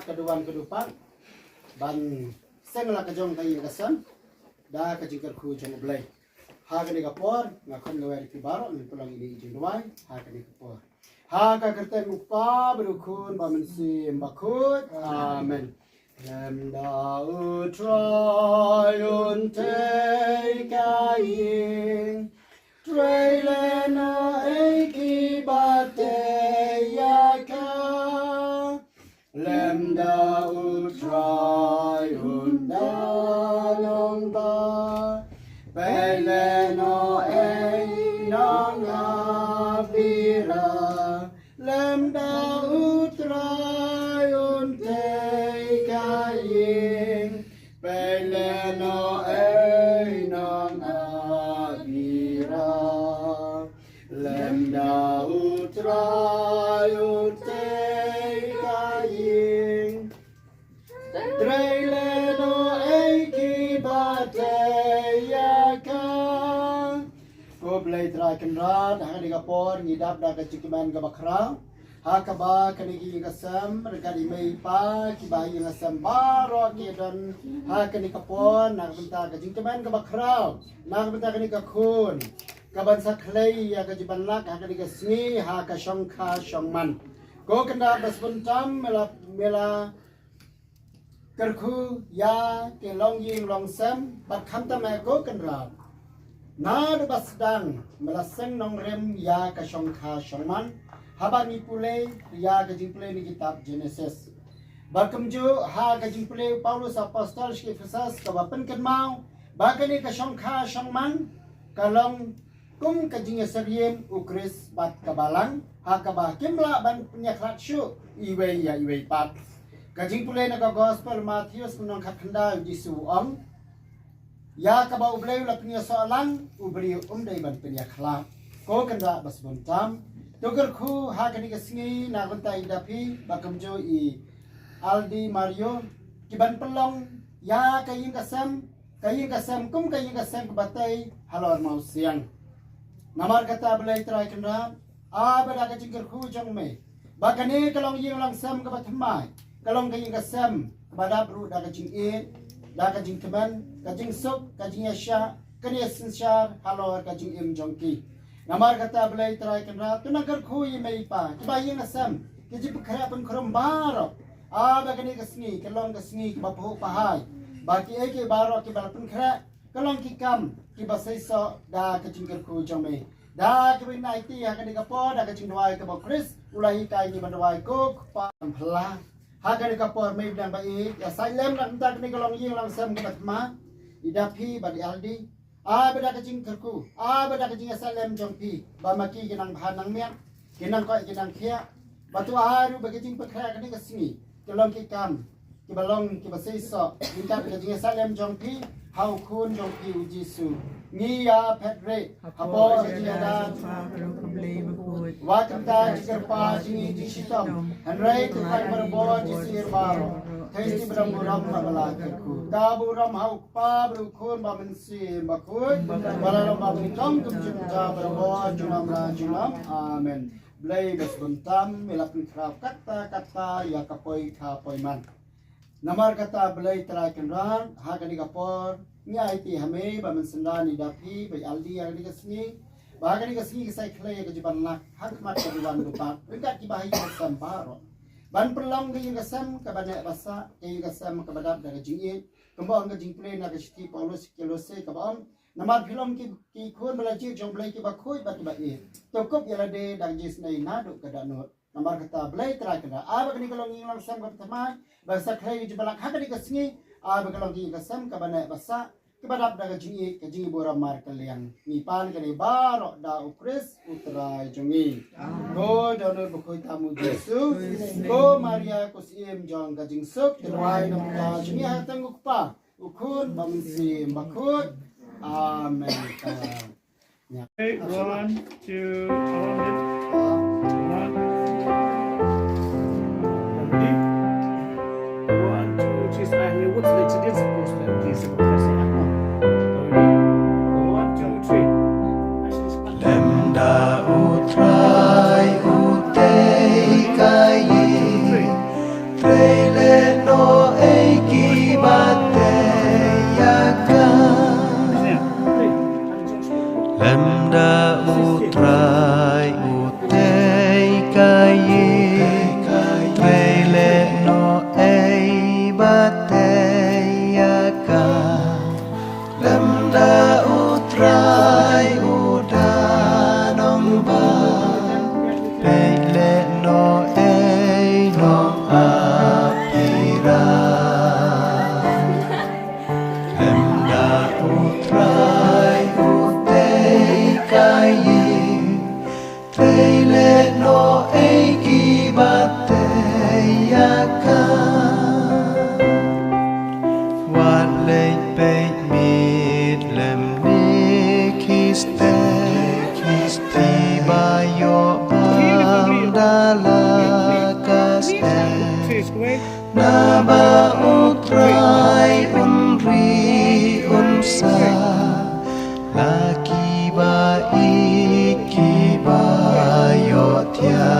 keduan kedupan ban sengla kejong kayi kasan da kejingkar ku jong blai ha kani kapor ngakon gawe di baro ni pulang ini jing duai ha kani kapor ha ka kerten upa berukun ba mensi mbakut amen Lem dau trion te kayin Trailena eki bate yaka Lem dau trion dalong ba Peleno ei nang avira Lem dau trion te kayin Peleno ei nang avira Lem dau trion te kayin Traileno eki bate yaka Ko blai traken rad hari kapor ngidap da kecikiman ka bakrang hakaba kanigi kasam regadi mai pa kibahi ngasam baro ki dan hakani kapor nak benta kecikiman ka bakrang nak benta kani ka khun kaban saklei ya kajiban lak hakani ka sni ha ka shongkha shongman ko kanda basbuntam mela kerku ya ke long ying long sam bat khamta ma ko kanra na basdang melaseng nong rem ya ka shongkha shongman haba ni pule ya ka jingpule ni kitab Genesis barkamju ha ka jingpule Paulus apostol ke Efesus ka bapen kan mau bakani ka shongkha shongman kalong kum ka jing seriem ukris bat kabalang ha ka ba kimla ban penyakrat syu iwe ya iwe pat Kajing pulai naga gospel Matius menang khanda Yesu om ya kabau bleu la punya soalan ubri dai ban punya khala ko kanda bas buntam doger khu ha kani kesngi na gonta idapi bakam jo I Aldi Mario kiban pelong ya kayin kasam kum kayin kasam batai halor mau siang namar kata blai trai kanda abada kajing khu jong me bakani kalong ying lang sam ka batmai kalong kayong kasam kepada bro da kajing da kajing keban kajing suk kajing yasya kaniya sinsyar halor kajing jongki namar kata belai terai kenra tunagar khui mai pa kibayeng asam kiji pekara pun krom baro ada kani kasni kalong kasni bapu pahai baki eke baro ki balapun khra kalong ki kam ki basai so da kajing khu jome da ki nai ti ha kani kapo da kajing dwai ka ba Chris ulai kai ni bandwai ko pa phla Haga kapor may bilang baik ya silem nak minta kini kalong ying lang sam kebat ma idapi badi aldi beda kajing kerku beda kajing silem jongpi bamaki kinang bahanang miak kinang koi kinang kia batu haru bagi jing pekaya kini kesini kalong kikam kibalong kibasaiso minta kajing silem jongpi hau kun jongpi ujisu ngiya petre habo jiada Wakta jikerpa jingi jisitom Henry tukan berbon jisir baro Kaisti beramburam mabalakirku Kaburam haukpa berukun bamensi bakun Balalam babintong kumjumja berbon junam Amen Blay besbuntam milapin kraf kata ya kapoi man Namar kata blay terakin ran Hagani kapor Nya iti hame bamensendani dapi Bay aldi yang dikasni Bahkan kasih kisah klay kejiban nak hakmat kejiban lupa dekat kibahi kasam baro ban perlang ke kasam ke banyak basa ke kasam ke badap dari jingit kembang ke jingplay nak kesti Paulus kelose ke bam namar film ki khun belajar jomblai ki bakoi bat bai tokop yalade dang jis nai nadu ke danut namar kata blai tra kena bakani kalong nglang sam ke pertama basa klay kejiban nak hakani kasni bakalong ki kasam ke banyak basa Kebadap daga jingi ke jingi bora mar kalian nipan kali baro da ukris utra jungi go dono bukoi tamu Yesu go Maria kusim jong kajing suk terwai namka jingi hatang ukpa ukun bamsi bakut amen. 1, 2, 3 beit mit lem ni kiste ti bayo bam dalakas na ba utrai unri unsa laki ba iki bayo tia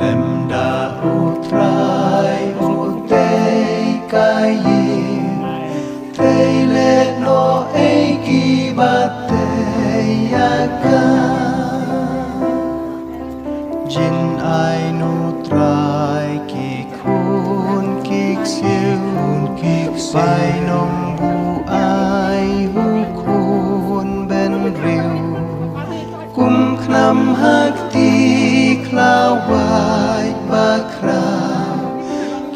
lemda utrai utei kayi teile no eiki bate yaka jin ai nu trai ki kun kik siun kik bai nong bu ai hu kun ben riu kum knam hak ti klawai bakra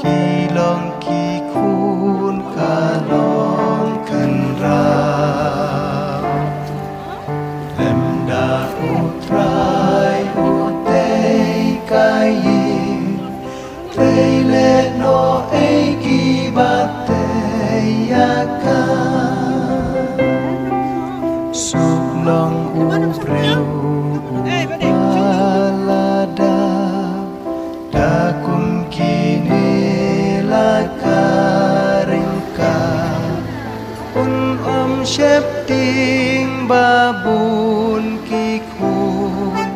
ki long ki kun kalong kan ra lemda utrai utei kayi teile no eiki bate yaka suk long upreu alada dakum kini lakaringka un shep ting babun kikun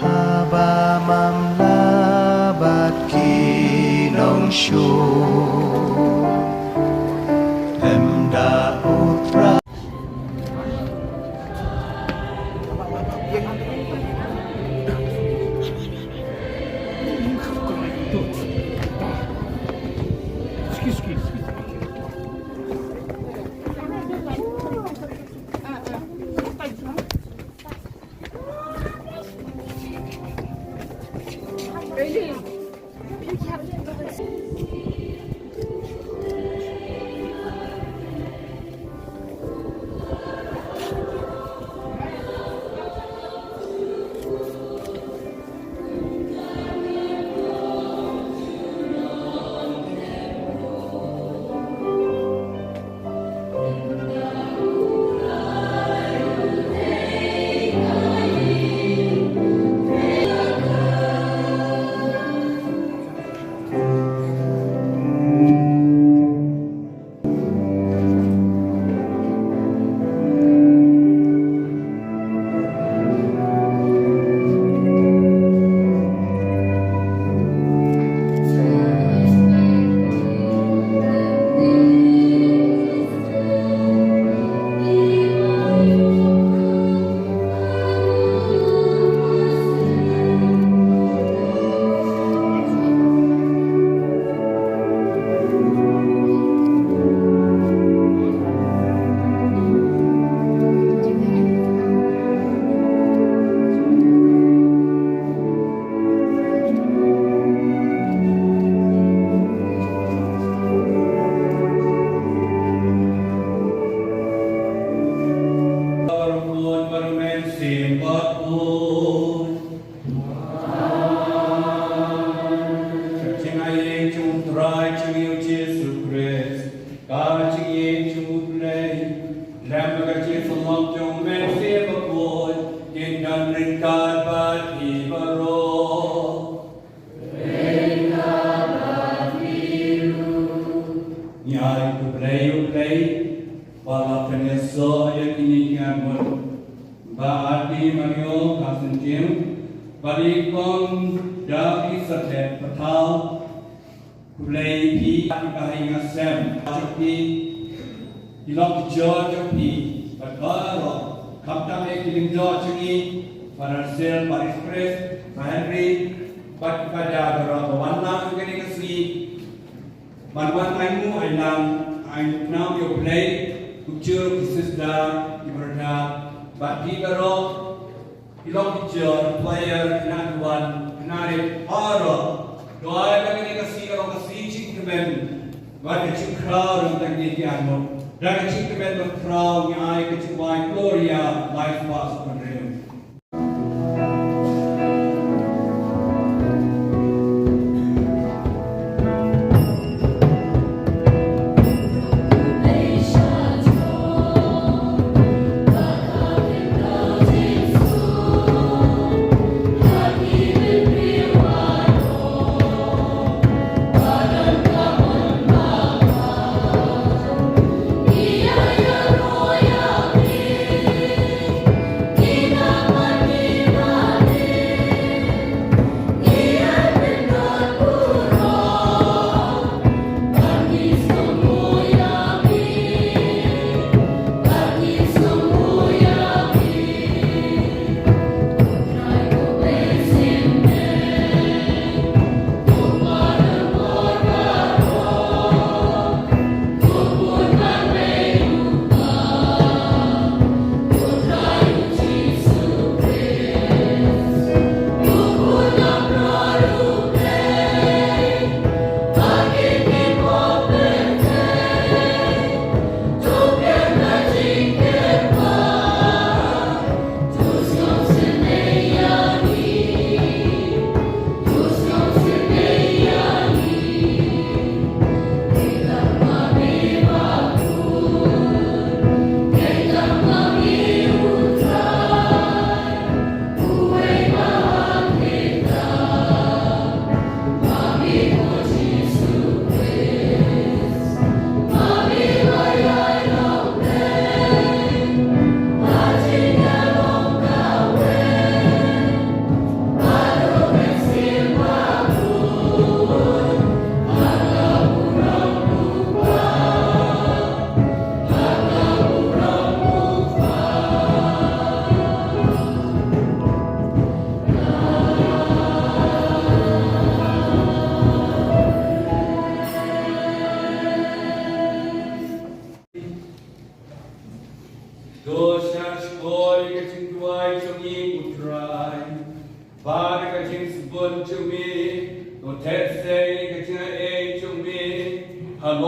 haba mam labat kinong shu emda utra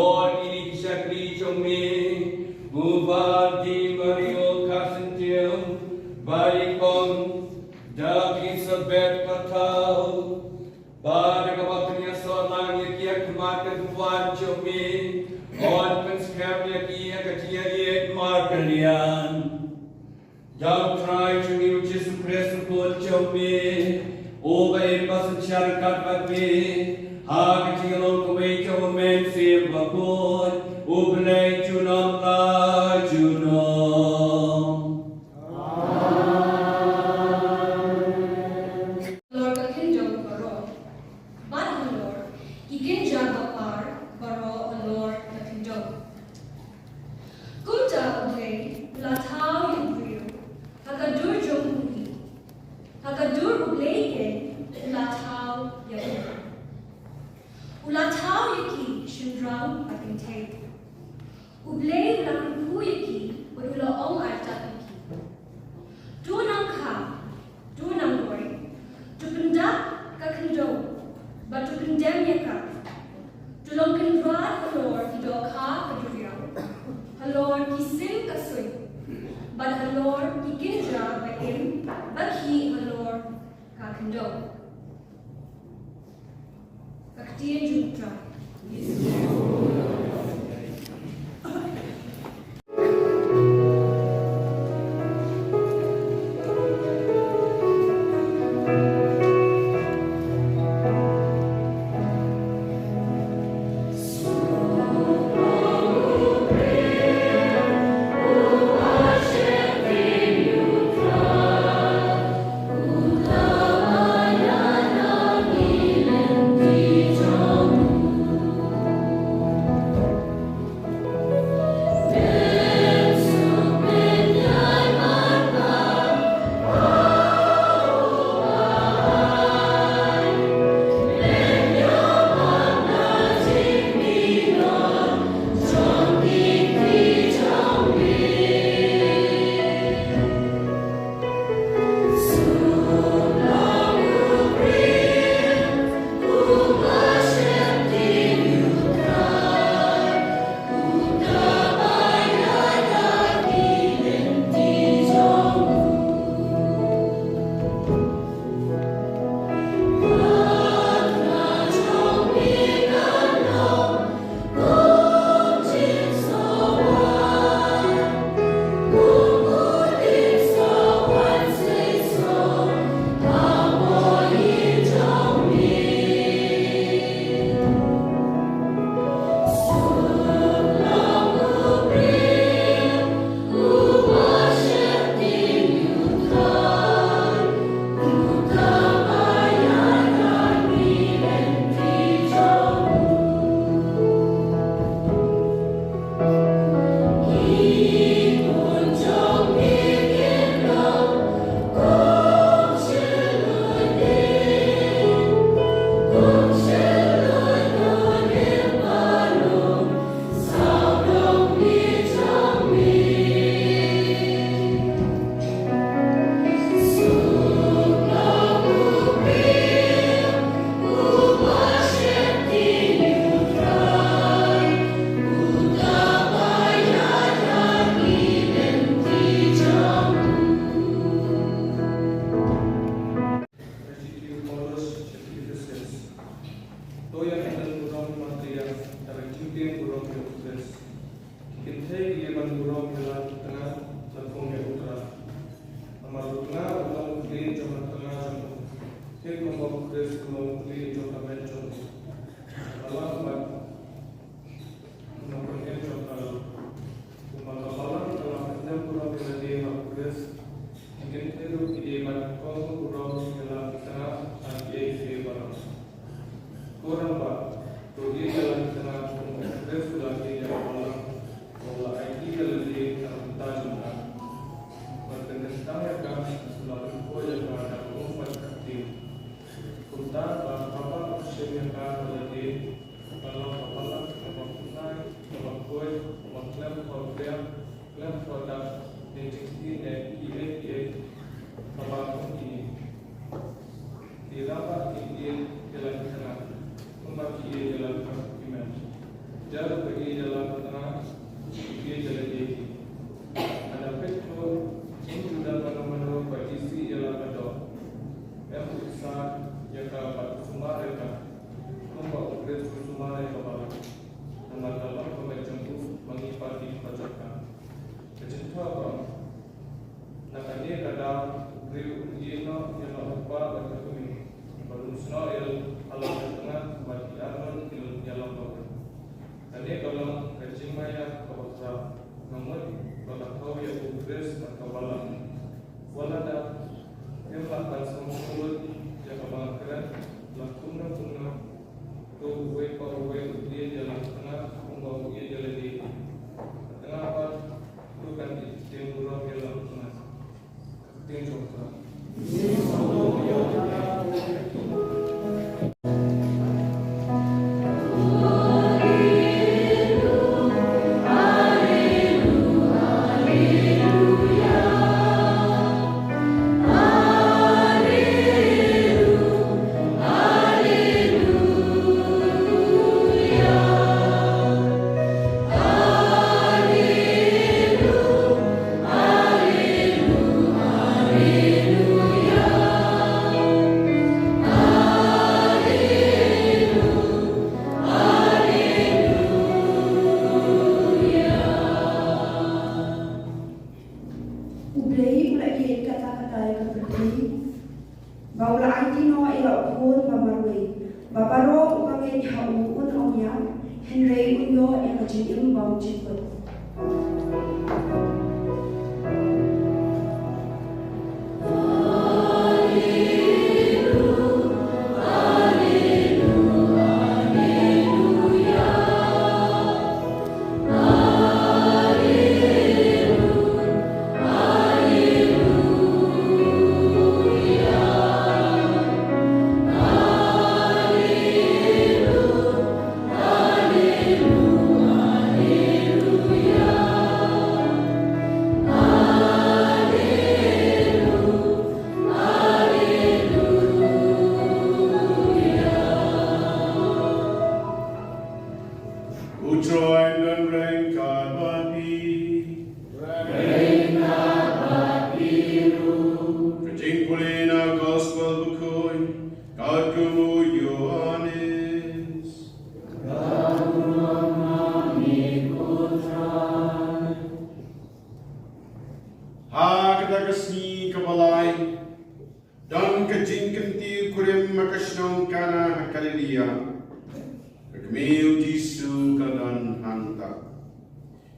Lord, ini syakri chome, bubar di Mario Kasentil, baikon, dagi sebet patau, bar kapatnya solang yakia kemakan tuan chome, on penskap yakia kacia yet markalian. Jauh try chumi ucis presu pun chome, obai pasan syarikat bakme. Hak cilok kami coba mensip bakun, ublay junon la junon. Lord kakinjong baro, ban Lord, ikinjang bapar baro Lord kakinjong. Kumta ublay, lathaw yung briyo, hakadur jong uli, hakadur ublay ken, lathaw yung Ulathaw yaki shindraw ating tape. Ublay ulang ku yaki ulaong arta yaki. Dunang ka, dunang boy, tupendak kakindo, but to condemn yaka. Tulong kinrad halor kido ka kaduriyaw. Halor kisim kasoy, but halor kikinja baim, baki halor kakindo. Kaktian Jutra. Kunta, Bapak, di dalam tengah dia jadi ada petrol ini sudah pada posisi dalam ada yang besar yang dapat semua mereka membawa upgrade semua mereka balik teman-teman pembaca mengikuti bacakan kecinta apa nak dia kadang upgrade dia no yang apa baca ini baru semua yang alam tengah bagi alam di dalam bawah Tadi kalau kecil maya kawasan namun kalau kau yang progres atau balang, walada yang lakukan semua mulut yang abang keren lakukan tu way power way dia jalan tengah membawa dia jalan di tengah apa tu kan tim buruk jalan tengah tim contoh.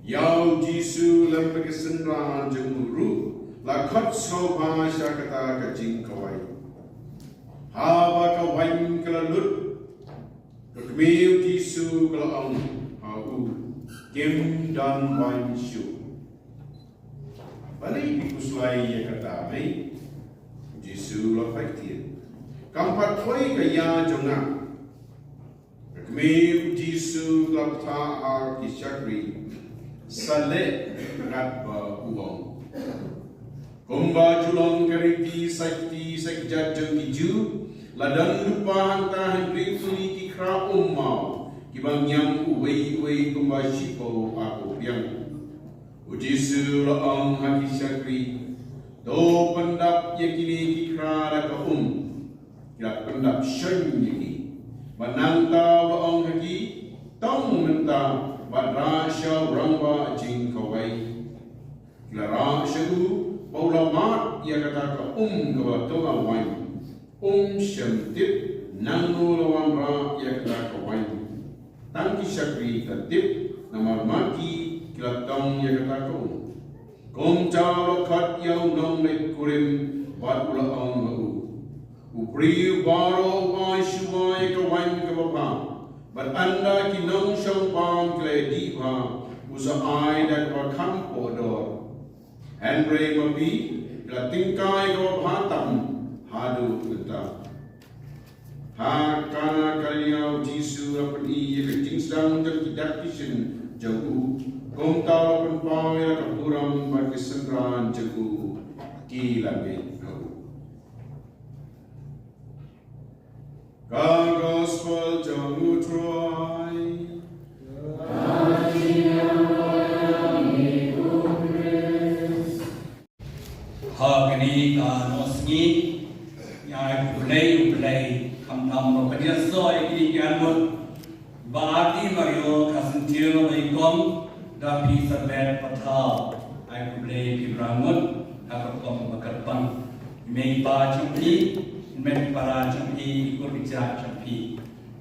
Yau Jisu lam pekesenran jenguru lakot sopa syakata kajing kawai. Haba kawain kelalut kekmeu Jisu kelaang hau kim dan wain syu. Balik dikuslai ya kata mai Jisu lafaktir. Kampat koi kaya jonga kekmeu Jisu kelapta ar kisyakri. Saleh ratba uang. Kumba julong keriti sakti sekjat jengiju ladang lupa hanta hendrik tuli kikra ummau kibang nyam uwei kumba shipo aku piang. Ujisu laang haki syakri do pendap yakini kikra raka kira pendap syen yaki mananta laang haki tong menta Badrasya rangba jing kawai Lara syahu Paulamat ia kata ka kawatonga wain syamtip Nanu lawan ra ia kata ka wain Tangki syakri tatip Namar maki kilatong ia kata ka Kong calokat yaw nong let kurim Bat ulaang mau Upri baro wai shumai ka wain ka bapa But anda kinong siyang pang klediva usa ay dagpakam podor. Henry mabi tingkai ko hatam hadu kita. Ha kana kaliau Jisu apan iya kecing sedang terkidak kisin jauh. Kong tau apan pawai kapuram berkesenran jauh kilabe kau. Gospel jauh Troy. นี้ยายplay คำนำเราเป็นยังซอยอีกอย่างหมดบาดีมาริโอคาสินเทียโรไอกอมดาพีสเปดปัทาวไอplay พิบรามุดอากาศกอมบักปังเมย์ปาจัมพีเมย์ปาราจัมพีกุริจาจัมพี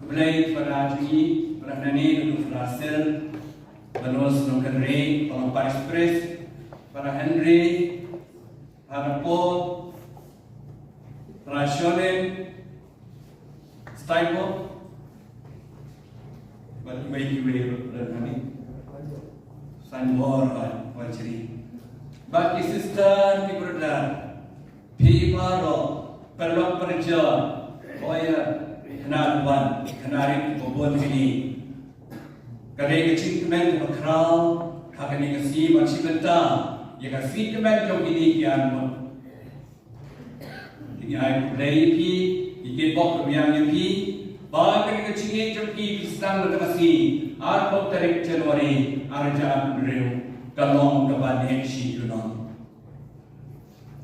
play ปาราจัมพีปรานานีดูฟราเซลManos Nongkanri, Pangapa Express, para Henry, para Paul, para Shonen, Stipo, but make you real, honey. San more on Chiri. But the sister, people that people, Perlok Perja, Boya, Canal One, Canary, Bobon Mini. Kadai kecil kemen berkerau, kakak kasih macam benda, ya kasih kemen jom ini kian pun. Jadi aku play pi, ikut bok kemian pi, bagai kecil jom pi Islam berkasih, arpok tarik Januari, arja April, kalong kepada si Yunan.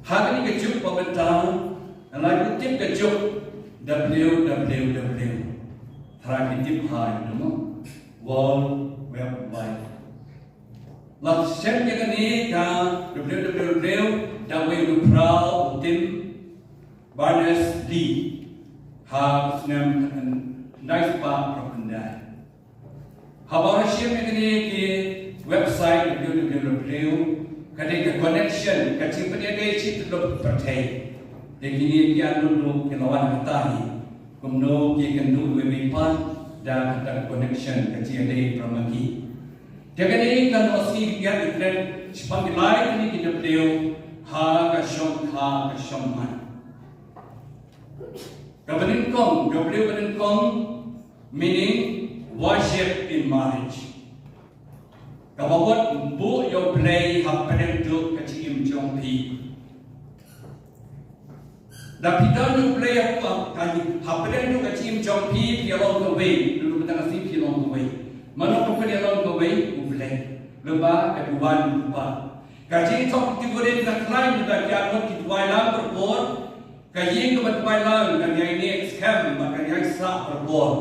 Hakni kecil pemerintah, lalu tip kecil www, terakhir tip hari nama. World Wide Web. Lalu saya ni kan www.www.tim Barnes D. Harus nam nice part propaganda. Habar saya ni di website www. Kadang connection kacim penjaga itu terlalu percaya. Jadi dia dulu kelawan katahi. Kemudian dia kendu webipan. Dan connection kecil dari Pramaki. Jadi ini kan masih dia different. Sepanjang lain ini kita beliau ha kasong man. Beliau meaning worship in marriage. Kawan bu yo play happen to kecil jompi. Dan kita nu play apa kan happen to kecil jompi along the way. Dulu kita kasih along the way. Mana pun along the way play. Lepas keduan lupa. Kaji top tiburin nak lain kita kian kita wailang berpor. Kaji kita wailang kan yang ini scam maka yang sah berpor.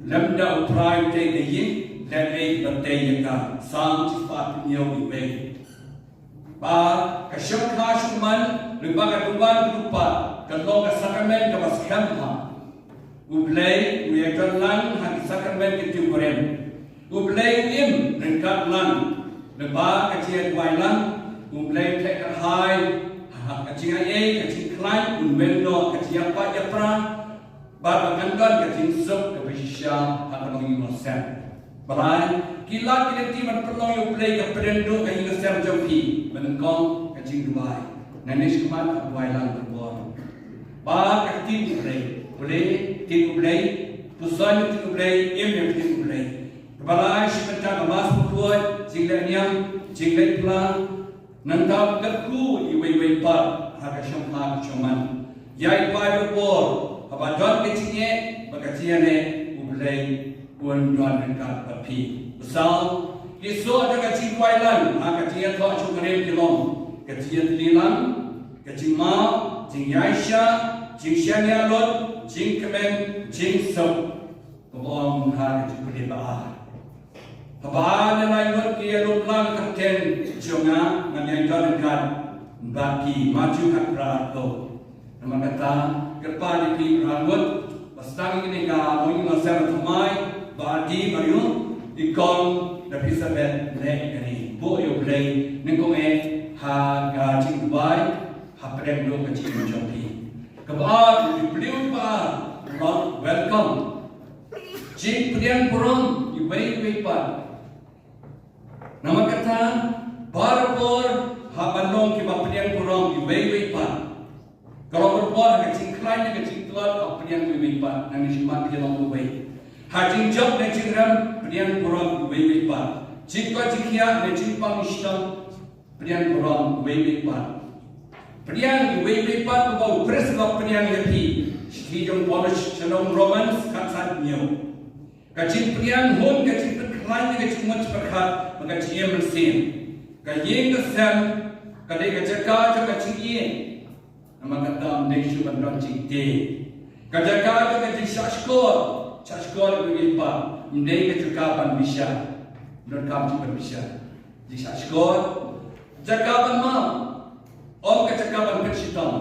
Lemda utrai te yin dan bertanya kan sang cepat nyawi baik. Ba kasyam kasuman lepas keduan lupa. Kalau kesakramen kepas scam Ublay, we are lang hagi sakramen kecil korem. Ublay im ringkat lang, leba kecil wailang. Ublay tekar hai, kecil ayah, kecil klaim, unwendo kecil apa japra. Bapak kan kecil sup kebersih atau mengingat sem. Balai kilat kilati berperlu ublay keperendu kayu sem jompi menengkong kecil Dubai. Nanis kemat wailang berbor. Ba kecil ublay. Boleh tiku belai, pusat tiku belai, tiku belai. Kepala sebentar emas berkuat, jinglet niam, jinglet pelang, nantap kerku iwe pat, harga syamha cuman. Yai pai berbor, apa don kecilnya, berkecilnya ne, belai, pun don dekat api. Besar, kisah ada kecil wailan, kecilnya tak cukup kilom, kecilnya lilang, kecil mau, jing Yaisha, jing Shania Lot. Jing kemen, jing sop, kebom hari itu berdebar. Kebal yang lain kia luplang kapten jonga dengan yang kan baki maju hakra to. Nama kata kerpa di rambut, pastang ini ka mungkin masih ramai badi bayu ikon dari sabet lek ini. Bo yo play nengkong ha gajing Dubai ha pedang do kecil macam ni. Kebal beliau pak welcome. Jing pedian purom ibai pak. Nama kata barpor habandong kiba pedian purom ibai pak. Kalau berpor kecing klain kecing tuat pedian ibai pak. Nami simak dia long ibai. Hajing job kecing ram pedian purom ibai pak. Jing kau jikia kecing pang islam pedian purom ibai pak. Pedian iwe pat bau pres bau pedian yapi. Hijau polish shalom Romans katsat nyo. Kacin pedian hon kacin perklain kacin much perkat magacin mersin. Kayeng kesem kadai kacaka kacin ye. nama kata mendek cuman don cingte kajaga juga di Chashkor begipa mendek kecukapan bisa don kam cuman bisa di Chashkor jakaban ma om kecakapan kecitong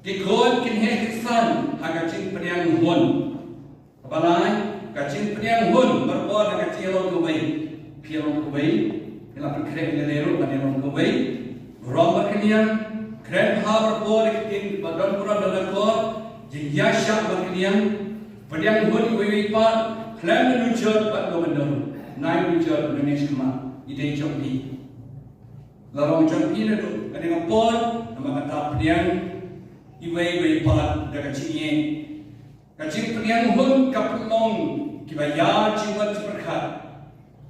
kikon kinhe kisan agacin priang hun balai kacin priang hun berbuat agacilong kubai pialong kubai ila perkere lelero panelong kubai romba kenian kren haber boleh kin badan kurang dalam kor jingya syak baknian priang hun kubai pan klan menunjuk pat gomendor nai menunjuk Indonesia ma ide jompi larong jompi na tu ada ngapon nama kata priang iwei pat daga cinye kacin priang hun kapulong kibaya jiwat berkat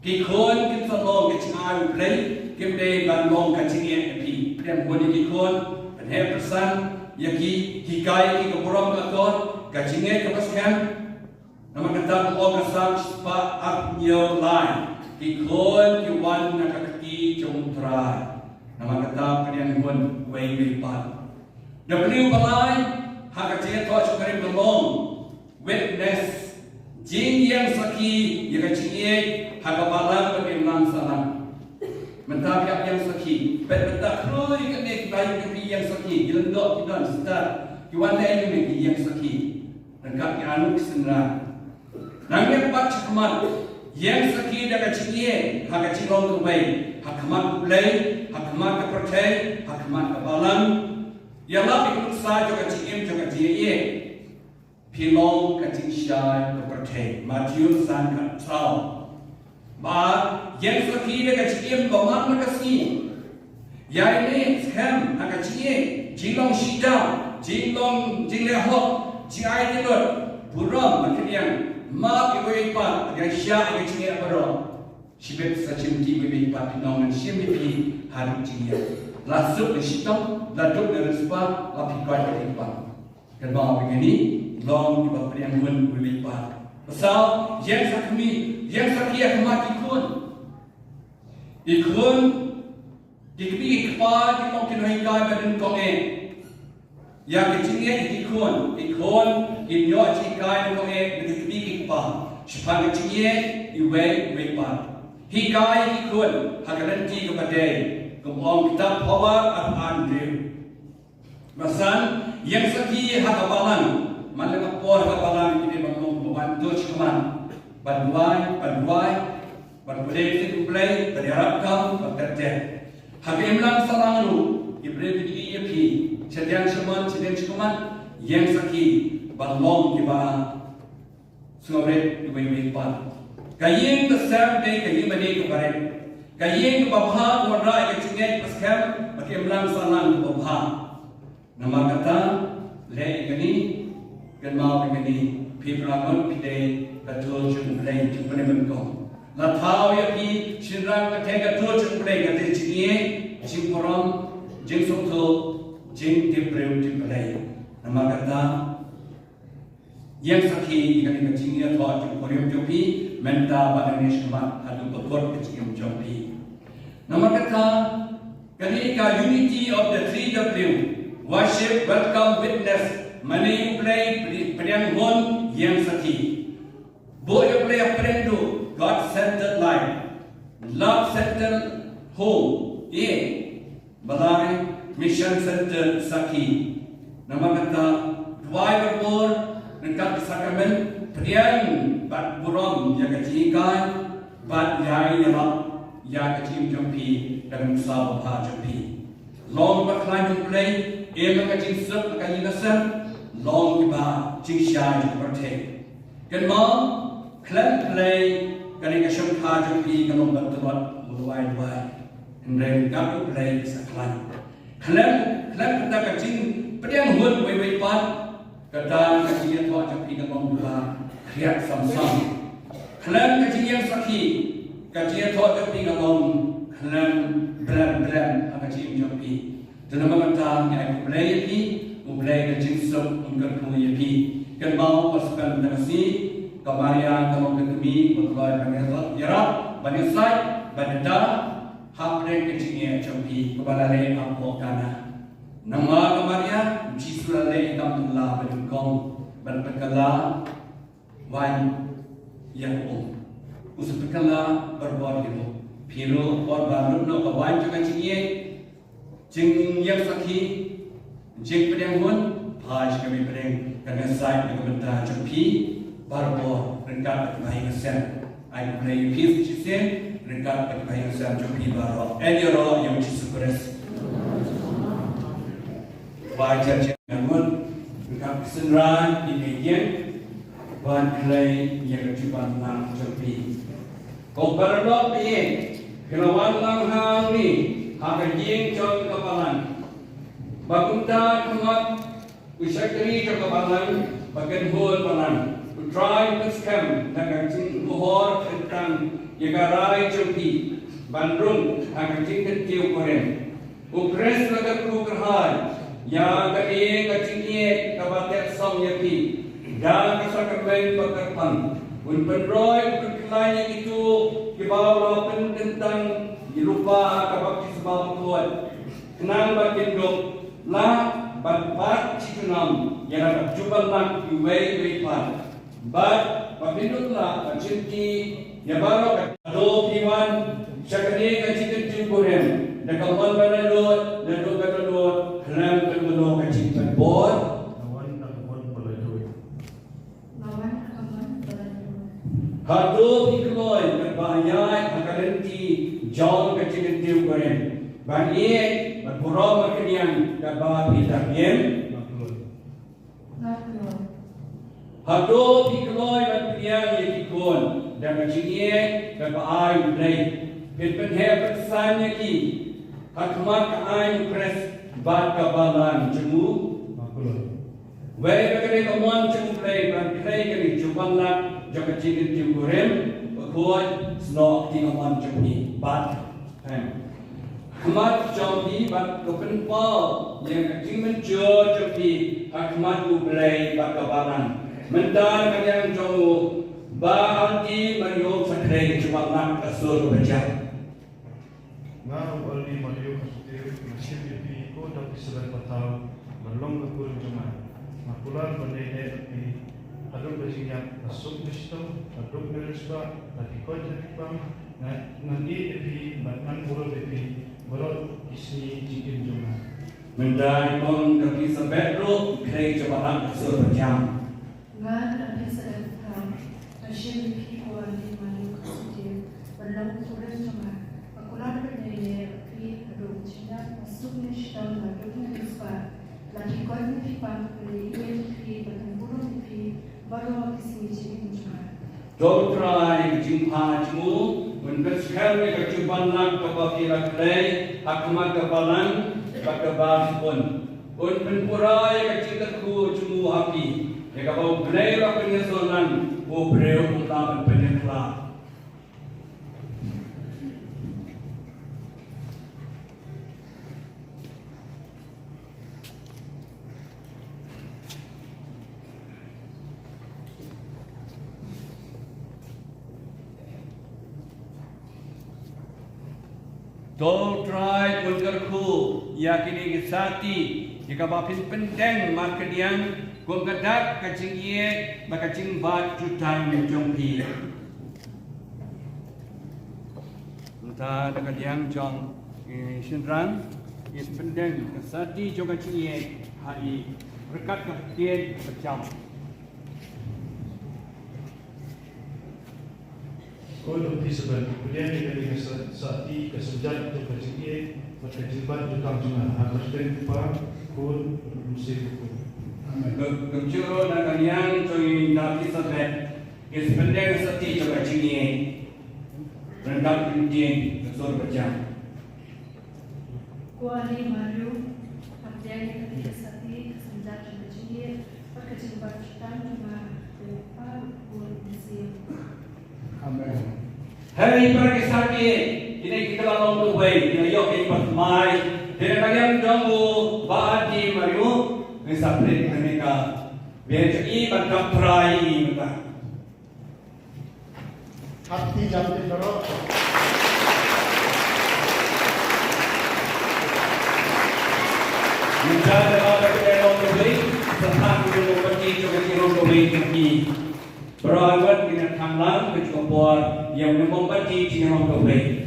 kikon kitsalong kicai play kimde banlong kacingye api priang hun kikon penhe persan yaki hikai ki kaburong kakon kacingye kapaskan nama kata ogasam spa apnyo lai kikon kiwan nakakti jomtrai nama kata priang hun wei pat W balai hakacingye to chukari belong witness jing yang saki yang kecilnya hakabalan bagaimana salam mentap yang saki betul krui kenek baik kepi yang saki jelendok kita start kiwan lain lagi yang saki dan kaki anu kesenang nangnya pak cakmat yang saki dah kecilnya hakacilong kebai hakamat kulai hakamat kepercay hakamat kabalan ialah ikut saja kecilnya juga kecilnya Pilong kacing syai kepercayaan Matius san katrau ba yang sakit kacing baman makasih ya ini scam kacing jilong shida jilong jilehok jai dilot buram maknian ma iweipa yang syai kacing abro sibet sacimti iweipa pinongan simipi hari jingia lasuk shitong laduk respa lapi kwai ipa kan ba begini long di bawah yang pun berlipat. Pasal yang sakit amat ikun dikbi ikpa di mungkin hikai badan konge. Yang kecilnya ikun inyo hikai konge dikbi ikpa. Sepang kecilnya iwe berlipat. Hikai ikun hagaranti kepada kemong kita power apaan dia. Pasal yang sakit hagabalan mana kapor kapalan ini bangun membantu cuman banduai itu play dari Arab kam bekerja habis lang salang lu ibrahim ini api sedang cuman yang sakit balong kiba sumber ibu pan kayin the same day kayin mani kemarin kayin babha warna kecingnya paskam habis lang salang babha nama kata le ini kan mau begini pibrangon pide betul jum play jum penemen kong la tahu ya pi sinrang katega betul jum play kate jingie jing porom jing sokto jing tibreu jum play nama kata yang sakit kan jingie thot jum porom jum pi menta badanis kemat adu bekor kecing jum pi nama kata kanika unity of the 3W worship welcome witness Mani play priang hon yang sakit. Boleh play aprendo God-centered life, love-centered home. Balai mission-centered sakit. Nama kata dua berbor dekat sakramen priang bat buram yang kecikan bat yai yelak yang kecim jompi dan musab ha jompi. Long bat lain play kecim sup kaji nasar. Long kiba cingsya jumpertek. Kan mau klan play kani kasih kaji pi kalau bertuat mulai. Hendai kamu play bisa klan. Klan kita kacing pedang hut wei pan. Kadang kacingnya tuat jumpi kalau mulai kriat sam. Klan kacing yang sakit. Kacingnya tuat jumpi kalau klan brand kacing jumpi. Dan nama kata yang play pi. Mulai kecil sok untuk kami pi. Kan mau pasukan nasi kemaria kalau ketemi berdoa dengan Yarab banisai badada hak rek kecilnya jampi kepala le ampo kana Nama kemaria Jisu lale dam la bedengkong berpekala wan yang usapekala berbuat itu. Piro or baru no kawan juga cinye cing yang sakhi cing pedang pun paj kami pedang dengan side dengan benda cepi baru rengkat bayi sen. I play peace cisen rengkat bayi sen cepi baru. Anyoro yang Kristus. Wajar jangan rengkat senran ini yang wan play yang cuba nang cepi. Kau berdoa piye? Kelawan lang hang ni, hakan jing jauh kepalan. Bagunta kemat, wisakri jauh kepalan, bagian hol palan. Utrai peskem, hakan jing luhor tentang yagarai jauhi. Bandung, hakan jing kentiu korem. Upres lagat kru kerhai, ya kadie kacingye kabatet som yaki. Dan kasakamen pakarpan. Unpenroy berkelanya itu kibau tentang dilupa kabak sebab tuan. Kenang batin dok lah bat cikunam yang ada jubal nak iway pan. Bat papindut lah cinti ya baru kado piwan sakane kacikun cikurem. Nakaman balalot nadok balalot kenang bermelo kacikun bor. Hado ikloi berbahaya akalenti jauh kecil tiu keren. Bani berpura berkenian dapat kita bien. Hado ikloi berkenian yekikon dan kecilnya dapat air play. Berpenhar persanya ki hakmat air pres bat kabalan jemu. Wei berkene kamuan jemu play play kini cubanlah. Jika cikin timburim, berkuat senok tiga man jombi bat, Ahmad jombi bat kepenpal yang kecil mencur jombi Ahmad ubelai bat kabaran. Mentar kalian jomu bahanti meriuk sakrai cuma nak kasur berjam. Ngau oli meriuk kasur nasib itu ko tapi sebentar patau berlong kekur cuma. Makulan berdaya tapi aduk bersiap masuk Kristo, aduk berisba, lagi kau jadi bang, nanti epi batman buruk epi buruk isi cikin cuma. Mendai pun kaki sebetro, kaya cepat kasur berjam. Ngan ada sedekah, asyik kiwan di malu kasih, berlalu turun cuma. Akulah berdaya epi aduk cinak masuk Kristo, aduk berisba, lagi kau jadi bang, kaya epi batman buruk epi baru kisah cikin cuma. Dokterai jumpa jemu, menbesar mereka jumpa nak kebakiran play, akmat kebalan, bakabas pun. Penpurai kecil terku jemu api, mereka bawa play lah penyesuaian, obreu utaman penyekla. Tol try ulgarku yakini gisati jika bapin pendeng markedian gom gadak kacingye bakacing bat jutai menjongpi entah dekat yang jong sinran is pendeng gisati juga kacingye hari berkat keptian berjam. Kalau di sebelah kemudian kita dengan saati kesejat untuk berjaya berkejibat jutang cuma harus terima pun musim pun. Kecuro dan kalian coy nanti sebet isbendeng seti coba cini rendah tinggi kesor berjam. Kuali malu, abjad ketika sati kesejat berjaya berkejibat jutang cuma lupa pun musim. Amen. Hari perkisahnya ini kita lalu tuai, kita yok ikut mai. Dengan kalian jombu bahati mariu, misapret mereka. Biar jadi berkat perai mereka. Hati jam berok. Bicara ada kedai beli, tentang dulu pergi juga kilo beli pergi. Berawat dengan tanglang kecuali yang mempergi dengan beli.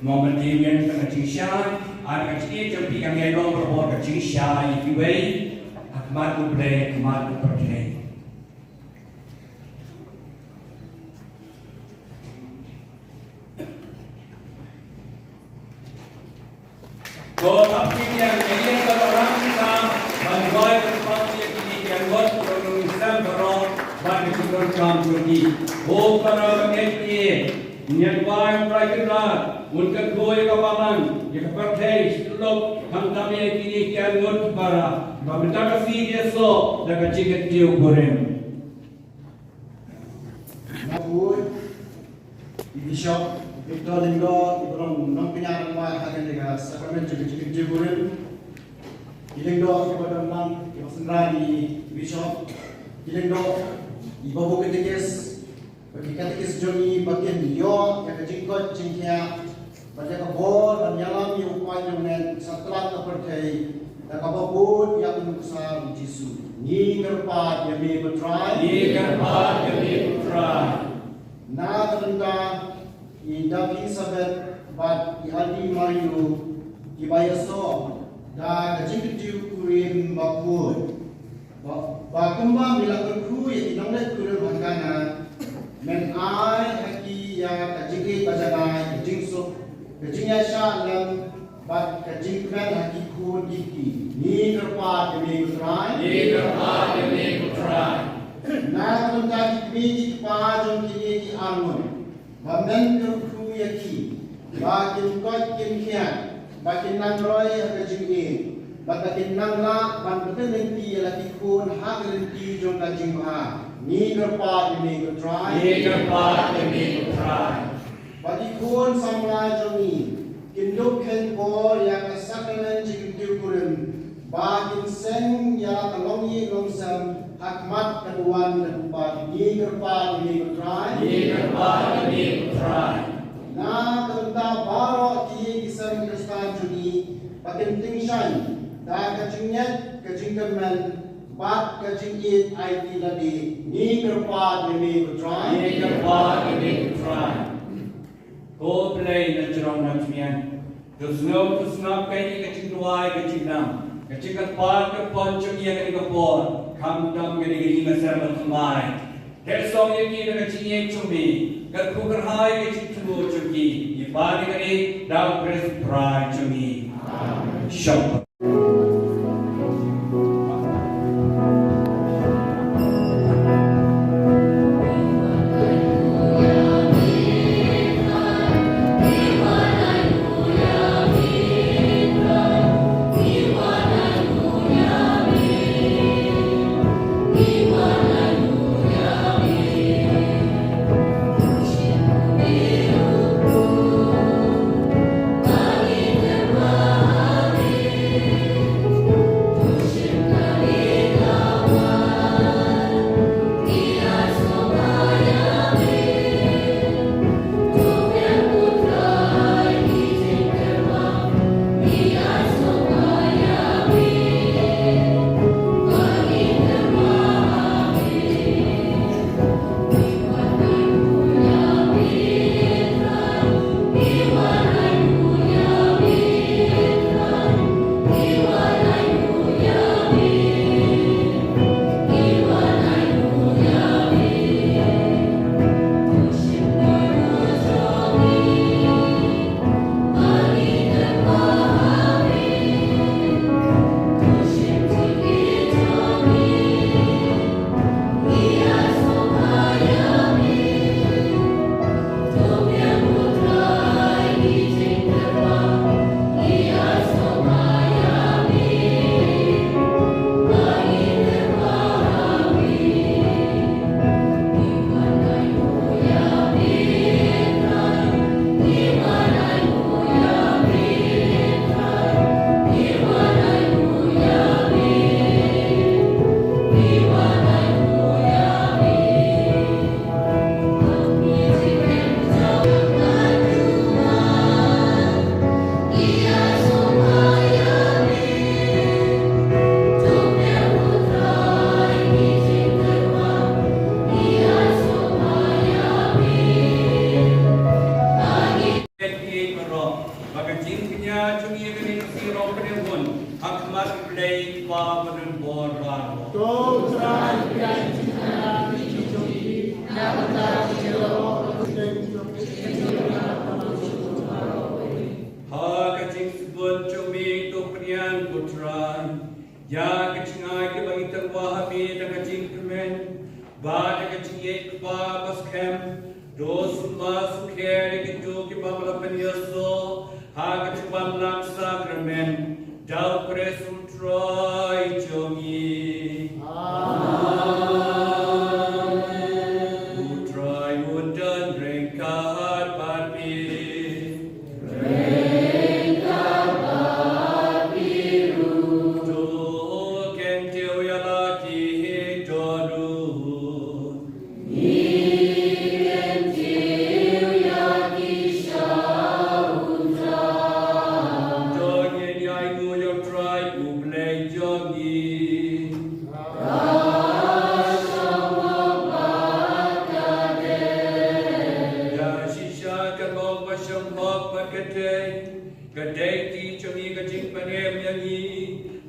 Momen dimen kecil syah, ada kecil jadi kami ada berbuat kecil syah itu baik, akmat boleh, akmat pergi. Kalau tapi yang ini kalau orang kita membuat sesuatu yang ini yang buat orang Islam beror, bagi kita campur di, oh para kecil. Yang baik mereka untuk koi kapaman, yang percaya selok kami kini kian ngut para, bapa kasih dia so, dah kecil kecil korem. Namun, Bishop Victor Linggo, ibrong nong pinyaran wa akan dengan sakramen kecil korem. Linggo kepada nang ibasenrani Bishop Linggo ibabu ketikis. Bagi katekis joni bagian dia yang kejengkot jengkia pada kabor dan nyalam yang upaya dengan setelah kepercayaan dan kabur yang menusar Yesus. Ni kerpat yang me betray. Ni kerpat yang me betray. Na terenta i Davi Sabet bat i Aldi Mario i Bayaso da kejengkut kurim bakut. Bakumba bila kerku yang inanglet kurim hangana. Men ai haki ya kajiki bajanai kajing so kajingnya syalam bat kajing men haki kun diki ni kerpa demi kutrai na kunta dimi pa jong kini ki angun bamen kerku yaki bakin kot kin kian bakin nang roy kajing in bakin nang la ban betul nanti lagi kun hak nanti jong kajing ha ni kerpa demi kutrai bagi kun samla jongi kinduk ken por yang sakramen jikil kurim bagin sen ya kalongi longsam hakmat keduan kedupan ni kerpa demi kutrai na tenta baro ki kisam kristan juni bakin tingshai da kajingnyat kajingkemen bat kajing it IT tadi ni kerpa demi kutrai ko play na cerong nam semian terus ngap kai kajing tuai kajing nam kajing kerpa kerpon cemia kajing kerpon kam dam kajing ngasar berkemai kersong yang ini kajing yang cumi kerku kerhai kajing tubuh cumi ibadi kajing daw pres prai cumi syok. Dosma sukeri kitu kipamala penyoso haga cuman lang sakramen dau presum troy jongi Amen Utroy undan rengkat parpi rengkat parpi do kentiu yalaki dodu Kedai ti cumi kecing penem yangi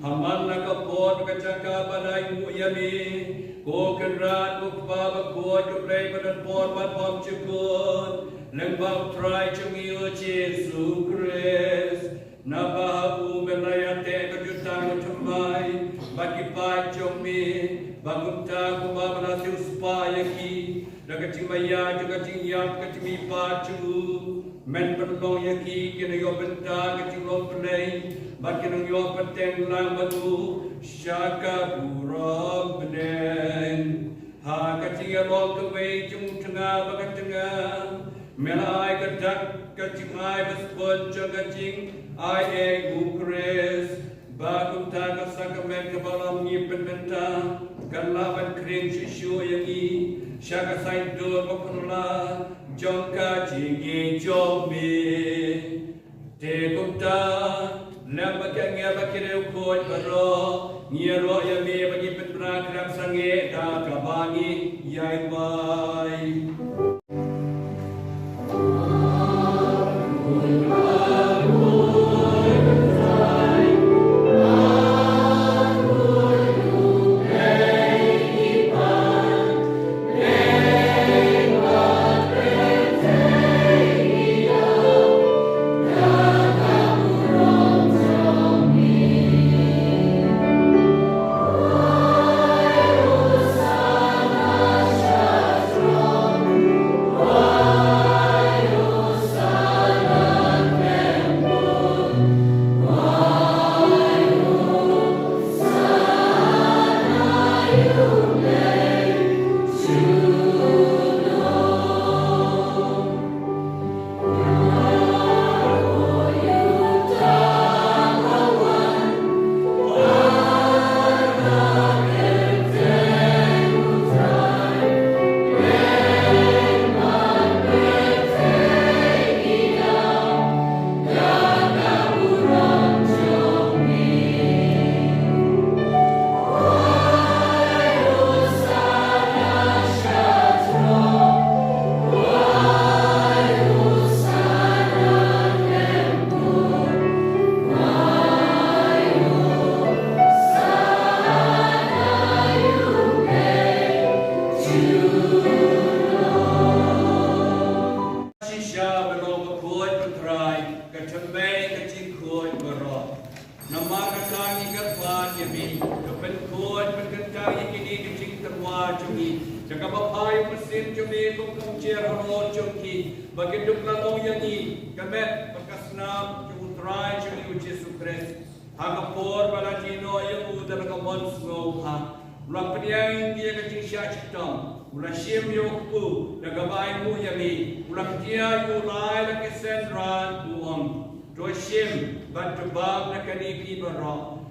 Haman nak kapot kacaka balai mu yami Ko kenrat ko kebab kuat ko play badan pot pat pom cukun Lembab try cumi o Jesu Christ Nabahu melayate kejutan utamai Bagi pai cumi Bagumta ko babalasi uspaya ki Nakacing maya kacing yap kacing pacu Men penlong yaki kena yo benta kacing long play Bakin yo peteng lang batu Syaka burab benen Ha kacing ya long keway cung tengah bakat tengah Melai kedak kacing ai bespon cung kacing ai gukres Bagum ta kasakamen kebalam nyipen benta Kalaban kering sisyu yangi Syaka sain dur mapunula Jongka jingi jomi Te gupta Lamba kanya bakire ukoi baro Nyero yami bagi petra kram sange Da kabani yai mai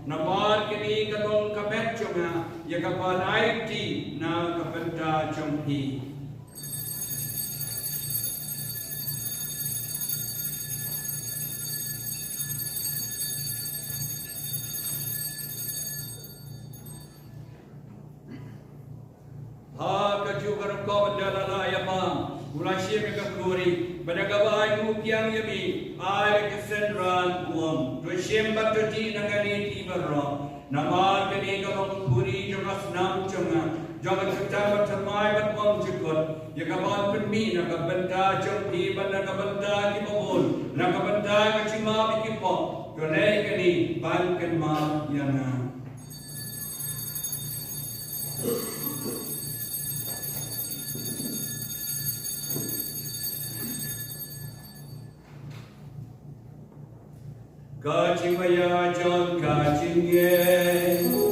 Namar kini kalong kabet chunga yakapan IT na kapenta chunghi. Ha kaju karuko bandala yama Ulashi Megakuri, Badagavai Mukiang Yami, I Cassandran Wom, Twishim Batati Nagani Tibaro, Namar Kanigalong Puri, Jonas Nam Chunga, Jogatama Tamai Batwam Chukot, Yakaban Pumi, Nakabanta Chumpi, Banakabanta Kibabul, Nakabanta Kachima Bikipo, Gonegani, Bankanma Yana. Kajing maya John kajing ye.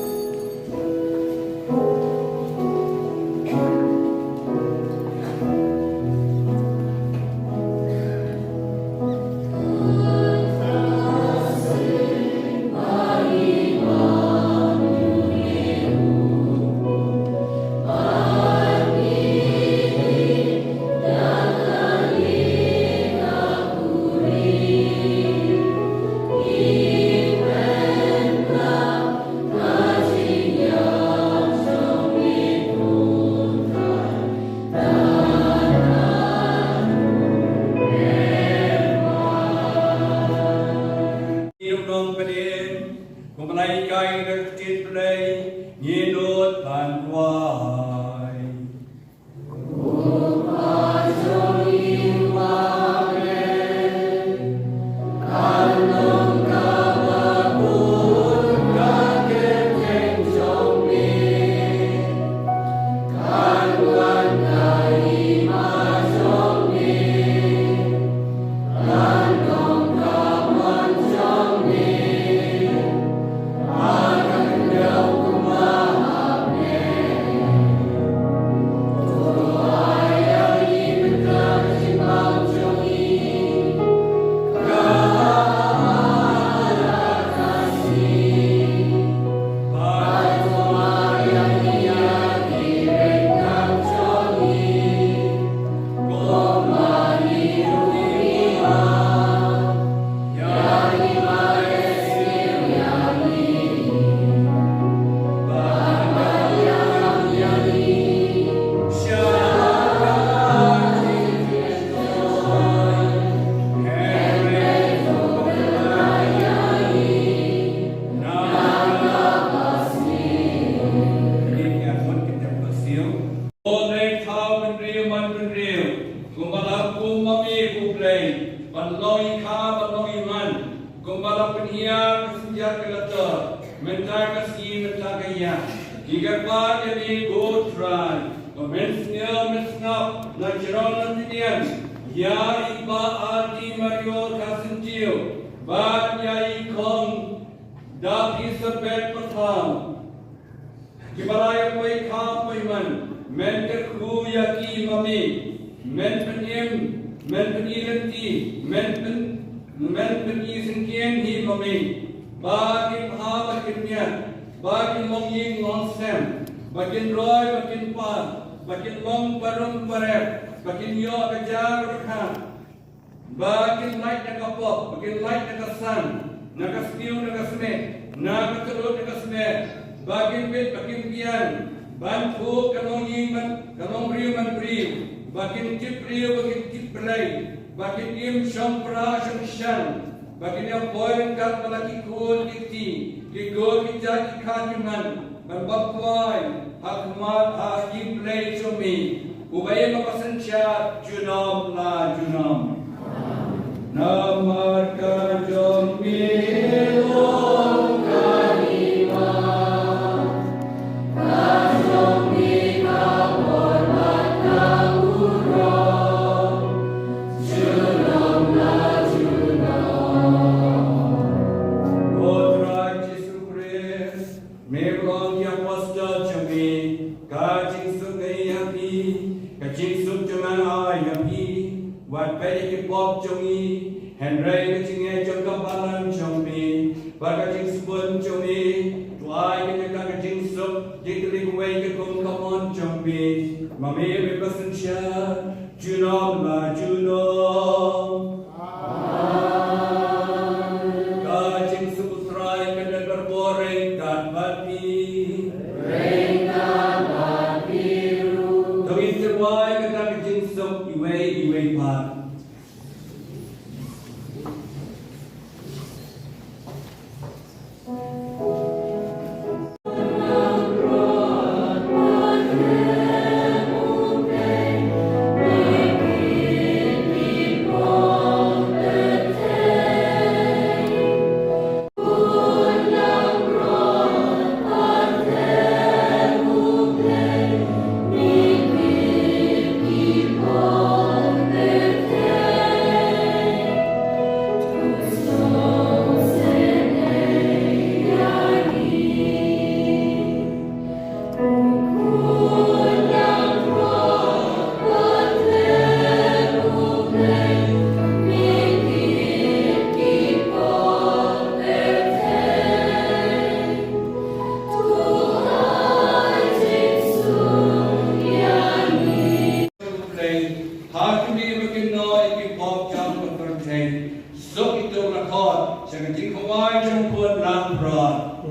jangan jingkawai jong kuat lang berat.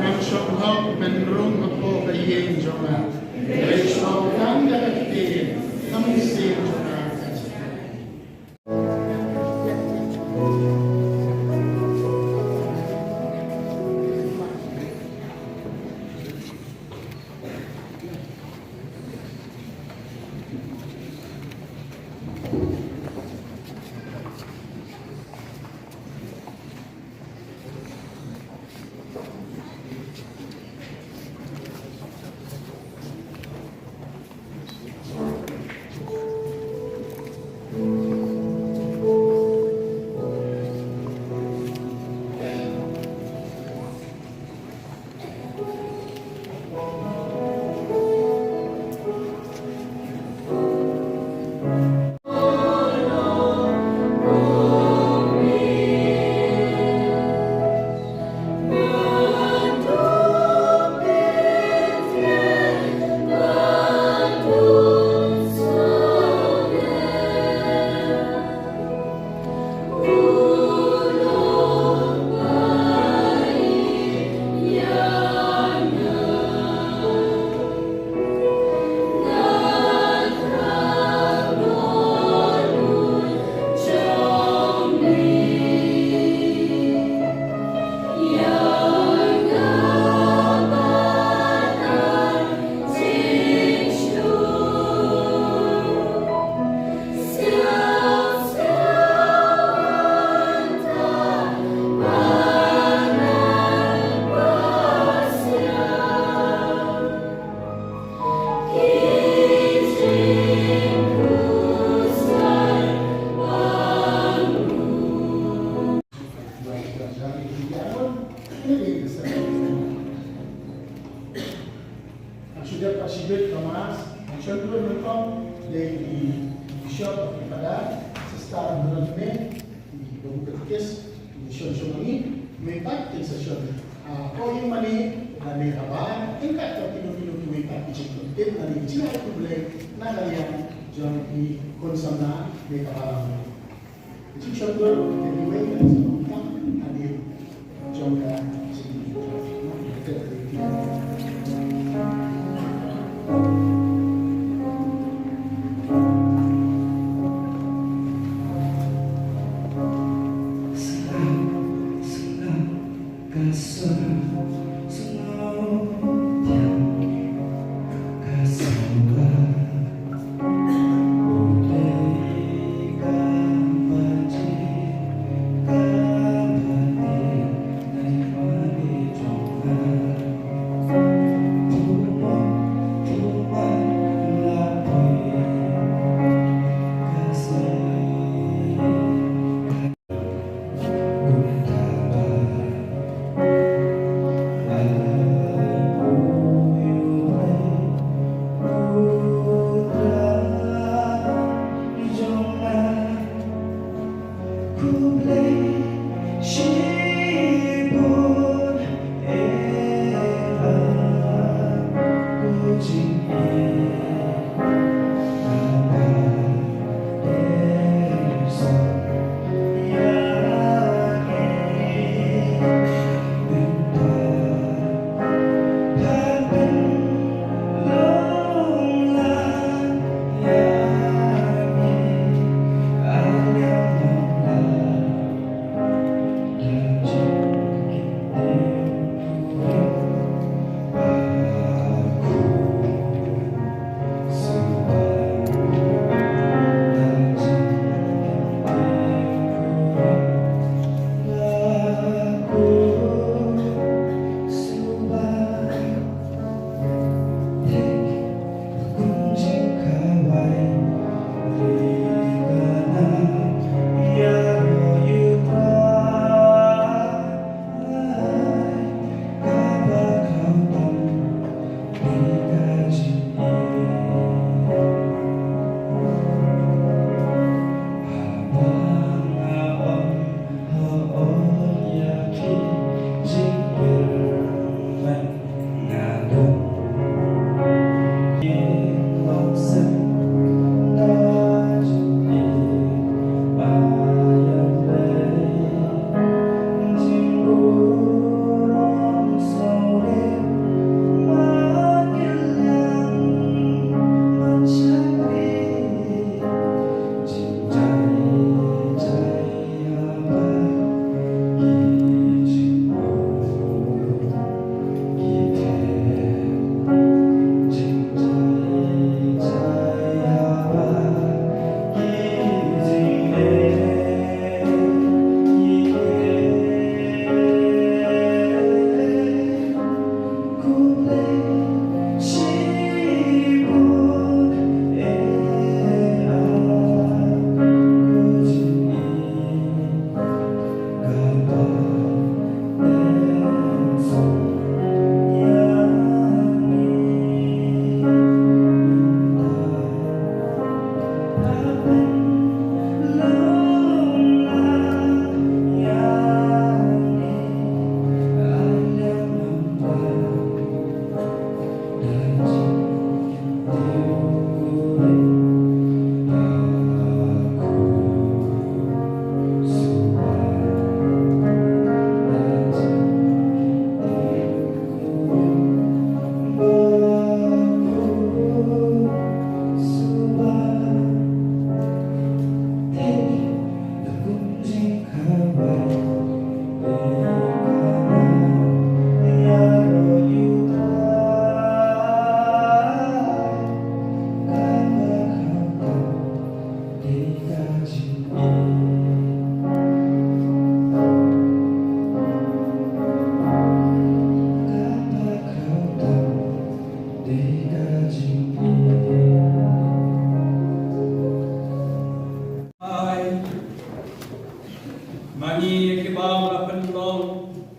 Nang syok hok menrung apo kayen jonga. Resho kang dapat kitin. Kami sin jonga. Sudah pasibet kemas, contoh nonton dari Bishop daripada sestar bulan Mei di Bukit Kes di Shon ini mereka session. Oh yang mana dari apa? Tingkat terpilih mereka dijemput dari Cina itu boleh nagarian jauh di konsumna mereka barang. Jadi contoh dari mereka sebutkan hadir jauh dari sini. Hãy subscribe cho kênh Ghiền Mì Gõ để không bỏ lỡ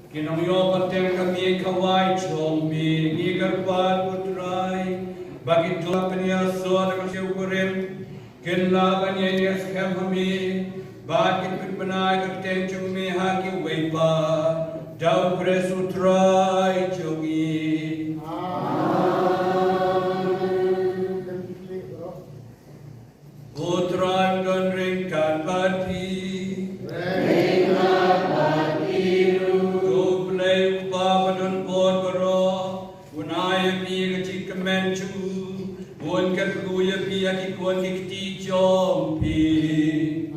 Kinongyo patem kami kawai chombi ni garpan putrai bagi dua penyaso dengan syukurim kinla banyanya sekem kami bagi penai kerten cumi haki wepa daun presutrai chungi putrai dan ringkan bati Buon kaguya pia ki kuan ki ti jom pi.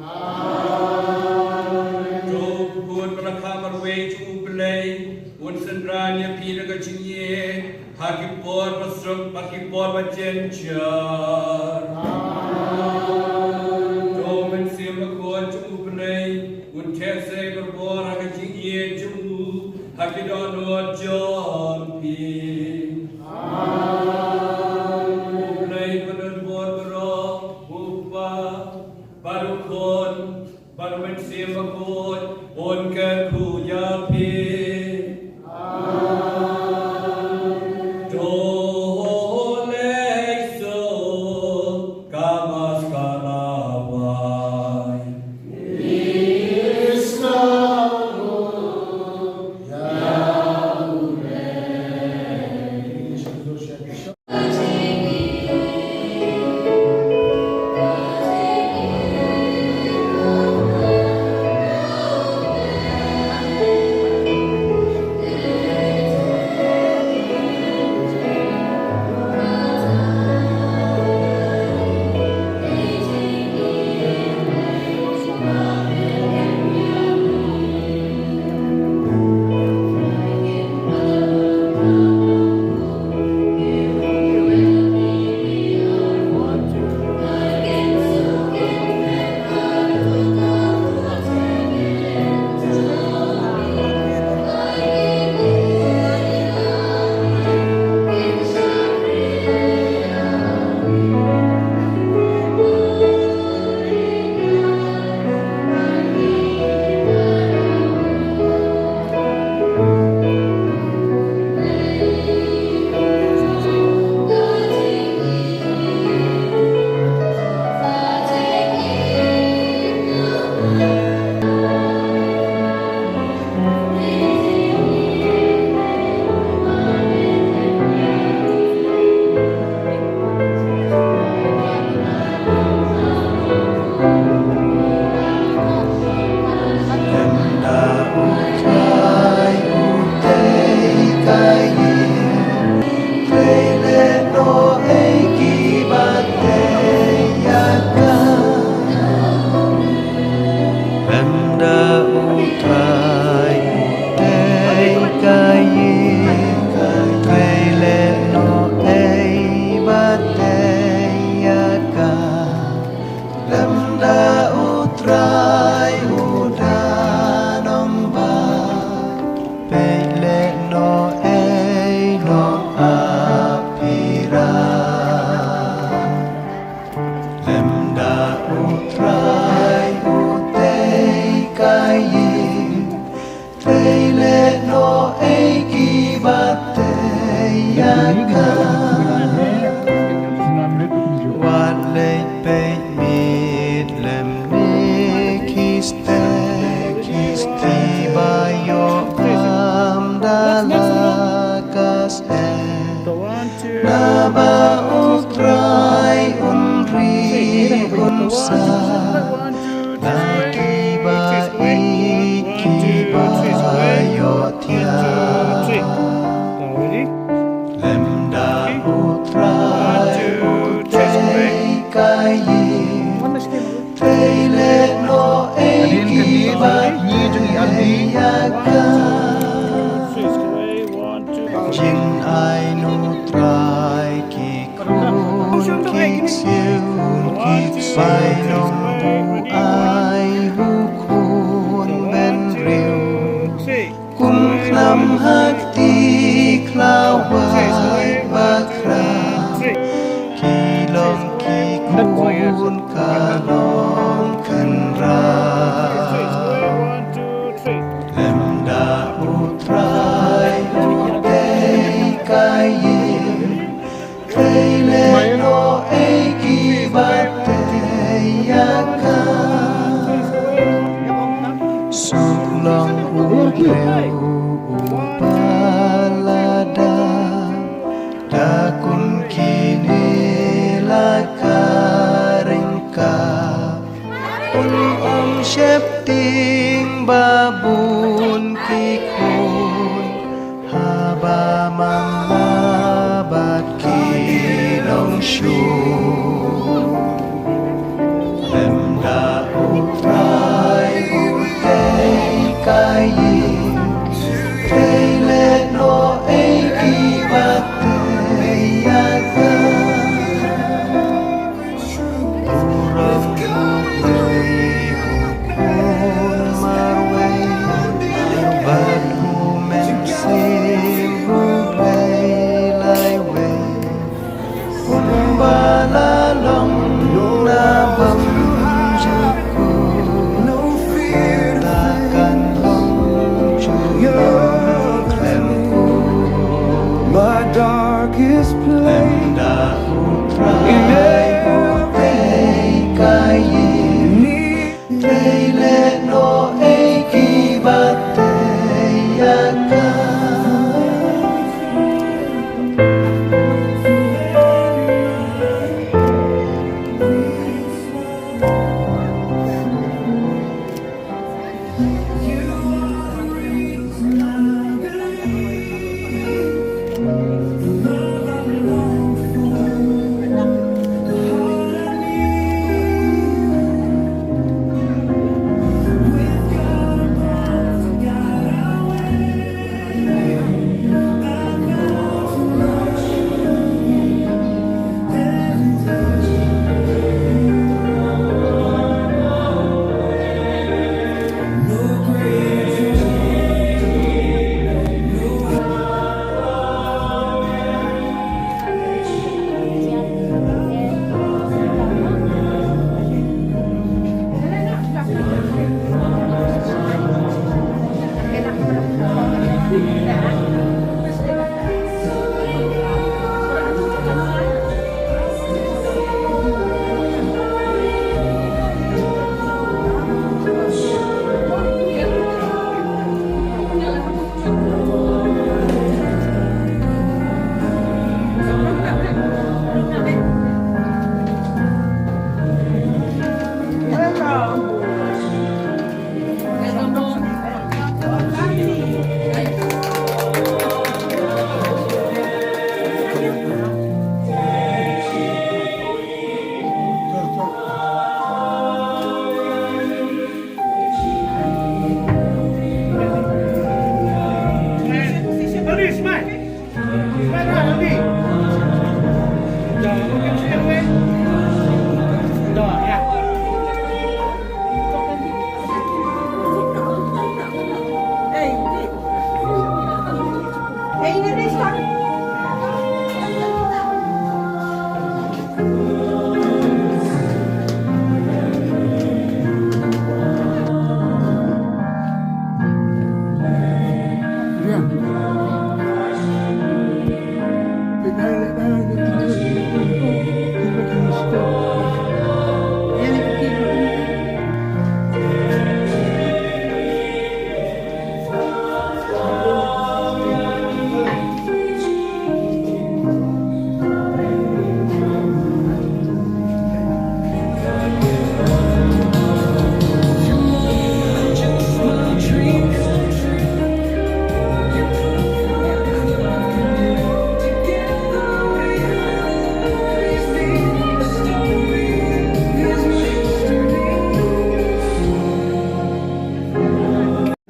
Jo buon para kamar we chu play. Buon sendranya pi na ka chinye. Haki por pasrok haki por ba chenchar. Jo men sim ko chu play. Buon kese per por ha ka chinye chu. Haki don no jom pi. Baru mensimakut onkan ku yapi dolek so kamas kalawai Lemda putra yaka Sulong ubleu upalada Dakun kini lakaringka Om syepting babun kikun Haba mamabat kinong syur Lemda utrai utay kayin Teilet no eki batay yaga Urang kublay hukun marway Bat humemsim hublay layway Kumbalalong nabam juku Takkan long julong klemku My darkest place Lemda utrai utay kayin Teilet no eki batay yaka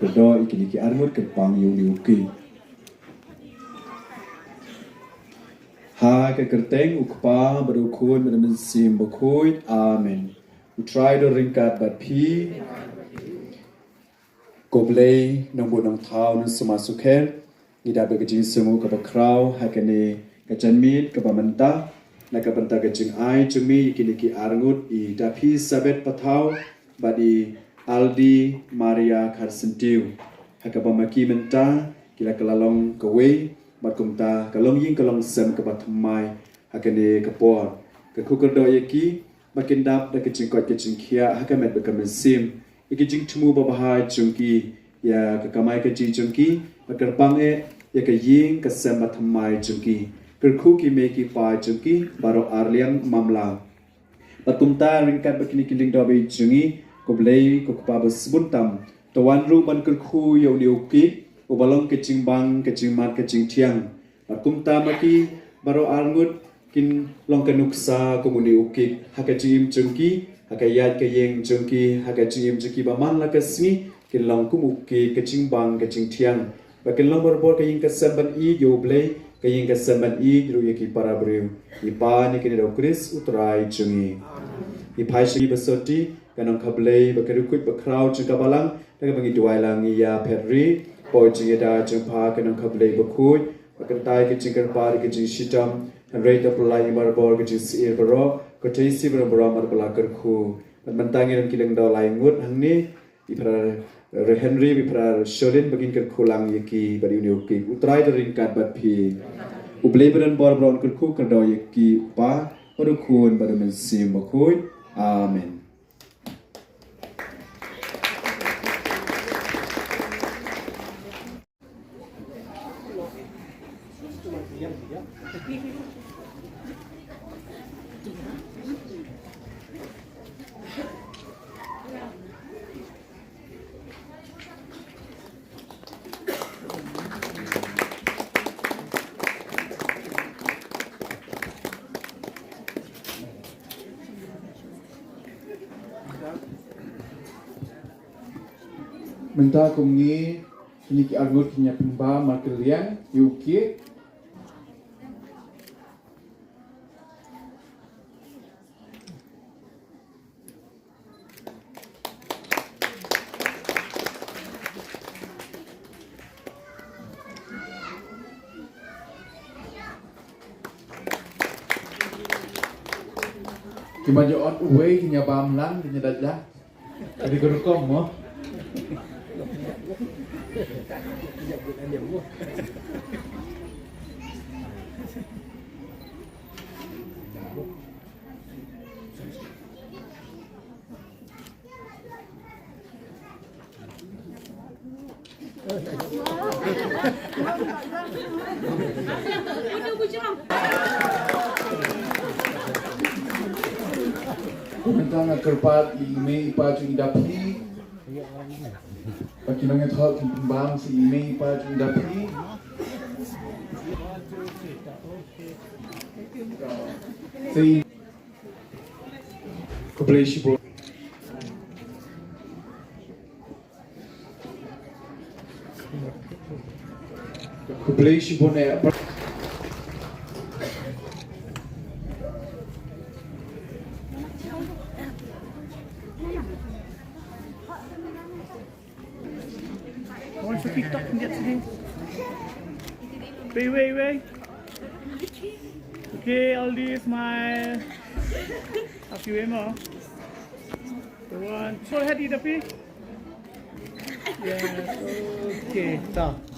Berdoa iki armut kepang yung liuki. Ha kekerteng ukpa berukun bermensim berkuit. Amen. Utrai do ringkat bat pi. Goblay nang bunang tau nang semasuken. Ida berkejing semu kebakrau hakane kejanmit kebamenta. Nakabenta kejing ai cumi iki arngut I dapi sabet patau badi Aldi Maria Karsentiu hakabamaki menta kila kelalong kewe bat kumta kalong ying kalong sem kebatumai hakane kepor ke kukerdo yaki makin dap da kecing kot kecing kia hakamet bekamen sim ikijing temu babahai jungki ya kekamai kecing jungki makerpang ya ke ying kesem bathamai jungki kerku ki meki pa jungki baro arliang mamla patumta ringkat bakini kiling dobe jungi koblei kokpa besbuntam tawan ru ban kerku yo diuki ubalong kecing bang kecing mat kecing tiang patumta maki baro arngut kin long kanuksa komuni ukik hakajim jungki hakayat kayeng jungki hakajim jungki baman lakasni kin long kumuki kecing bang kecing tiang bakin long berbor kayeng kesemban I yoblei kayeng kesemban I ruyaki para beriu ipa ni kini do kris utrai jungi ipai shi besoti kanong kablei bakarukut bakrau jungka balang daga bangi duai langi ya petri po jingeda jungpa kanong kablei bakut bakantai kecing kerpa kecing shitam Rate of life barbor which is erboro kotisi berboro marbala kerku mentangi dan kilang do lain ngut hangni ipra Henry ipra Sholin bagin kerku lang yaki bari unioki utrai ringkat bat pi ublei beran barbron kerku kerdo yaki pa orukun pada mensim bakui amen. Menta kumni kini ki argut kinya pemba markelian UK Kimajo on uwe kinya bamlang kinya dajah Jadi kerukom mo Kumentang kerpat ime ipaju idapi Pakinangnya thot pembang si ime ipaju idapi Si Kublai Shibon Kublai Shibon Watch the TikTok and get to him. Wait. Okay, Aldi, smile. A few more. The one. So, head, Ida P. Yes, okay. Stop.